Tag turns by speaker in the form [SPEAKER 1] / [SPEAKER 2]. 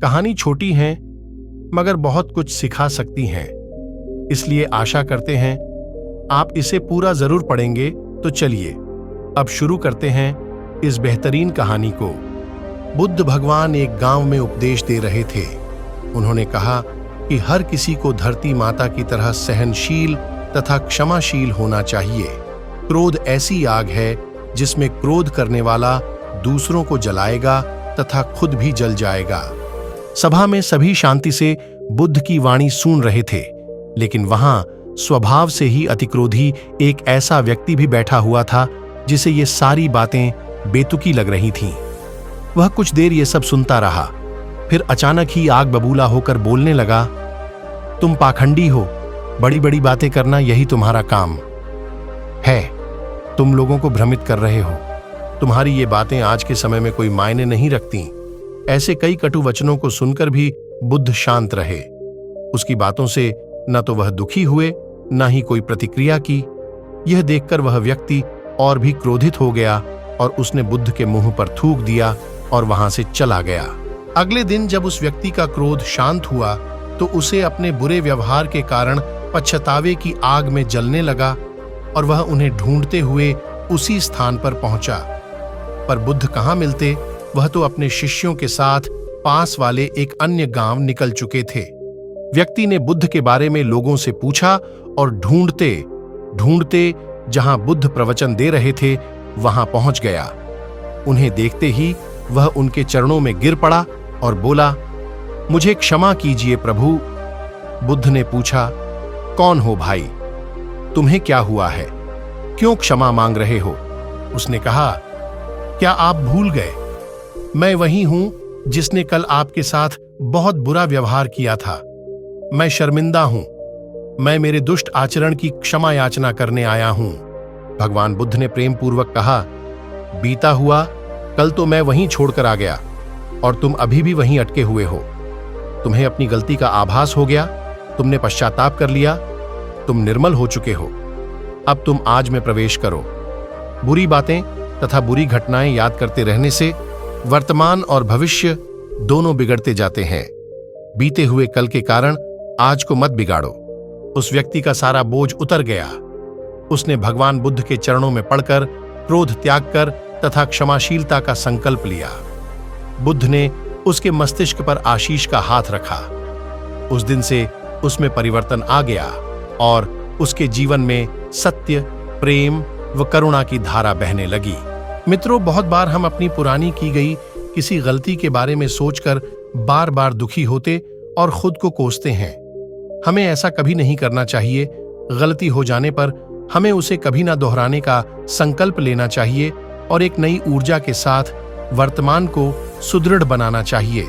[SPEAKER 1] कहानी छोटी है मगर बहुत कुछ सिखा सकती हैं, इसलिए आशा करते हैं आप इसे पूरा जरूर पढ़ेंगे। तो चलिए अब शुरू करते हैं इस बेहतरीन कहानी को। बुद्ध भगवान एक गांव में उपदेश दे रहे थे। उन्होंने कहा कि हर किसी को धरती माता की तरह सहनशील तथा क्षमाशील होना चाहिए। क्रोध ऐसी आग है जिसमें क्रोध करने वाला दूसरों को जलाएगा तथा खुद भी जल जाएगा। सभा में सभी शांति से बुद्ध की वाणी सुन रहे थे, लेकिन वहां स्वभाव से ही अतिक्रोधी एक ऐसा व्यक्ति भी बैठा हुआ था जिसे ये सारी बातें बेतुकी लग रही थीं। वह कुछ देर ये सब सुनता रहा, फिर अचानक ही आग बबूला होकर बोलने लगा, तुम पाखंडी हो, बड़ी बड़ी बातें करना यही तुम्हारा काम है। तुम लोगों को भ्रमित कर रहे हो। तुम्हारी ये बातें आज के समय में कोई मायने नहीं रखती। ऐसे कई कटु वचनों को सुनकर भी बुद्ध शांत रहे। उसकी बातों से न तो वह दुखी हुए न ही कोई प्रतिक्रिया की। यह देखकर वह व्यक्ति और भी क्रोधित हो गया और उसने बुद्ध के मुंह पर थूक दिया और वहां से चला गया। अगले दिन जब उस व्यक्ति का क्रोध शांत हुआ तो उसे अपने बुरे व्यवहार के कारण पश्चातावे की आग में जलने लगा और वह उन्हें ढूंढते हुए उसी स्थान पर पहुंचा। पर बुद्ध कहाँ मिलते, वह तो अपने शिष्यों के साथ पास वाले एक अन्य गांव निकल चुके थे। व्यक्ति ने बुद्ध के बारे में लोगों से पूछा और ढूंढते ढूंढते जहां बुद्ध प्रवचन दे रहे थे वहां पहुंच गया। उन्हें देखते ही वह उनके चरणों में गिर पड़ा और बोला, मुझे क्षमा कीजिए प्रभु। बुद्ध ने पूछा, कौन हो भाई, तुम्हें क्या हुआ है, क्यों क्षमा मांग रहे हो? उसने कहा, क्या आप भूल गए, मैं वही हूं जिसने कल आपके साथ बहुत बुरा व्यवहार किया था। मैं शर्मिंदा हूं, मैं मेरे दुष्ट आचरण की क्षमा याचना करने आया हूं। भगवान बुद्ध ने प्रेम पूर्वक कहा, बीता हुआ कल तो मैं वहीं छोड़कर आ गया और तुम अभी भी वहीं अटके हुए हो। तुम्हें अपनी गलती का आभास हो गया, तुमने पश्चाताप कर लिया, तुम निर्मल हो चुके हो। अब तुम आज में प्रवेश करो। बुरी बातें तथा बुरी घटनाएं याद करते रहने से वर्तमान और भविष्य दोनों बिगड़ते जाते हैं। बीते हुए कल के कारण आज को मत बिगाड़ो। उस व्यक्ति का सारा बोझ उतर गया। उसने भगवान बुद्ध के चरणों में पड़कर क्रोध त्याग कर तथा क्षमाशीलता का संकल्प लिया। बुद्ध ने उसके मस्तिष्क पर आशीष का हाथ रखा। उस दिन से उसमें परिवर्तन आ गया और उसके जीवन में सत्य, प्रेम व करुणा की धारा बहने लगी। मित्रों, बहुत बार हम अपनी पुरानी की गई किसी गलती के बारे में सोचकर बार बार दुखी होते और खुद को कोसते हैं। हमें ऐसा कभी नहीं करना चाहिए। गलती हो जाने पर हमें उसे कभी ना दोहराने का संकल्प लेना चाहिए और एक नई ऊर्जा के साथ वर्तमान को सुदृढ़ बनाना चाहिए।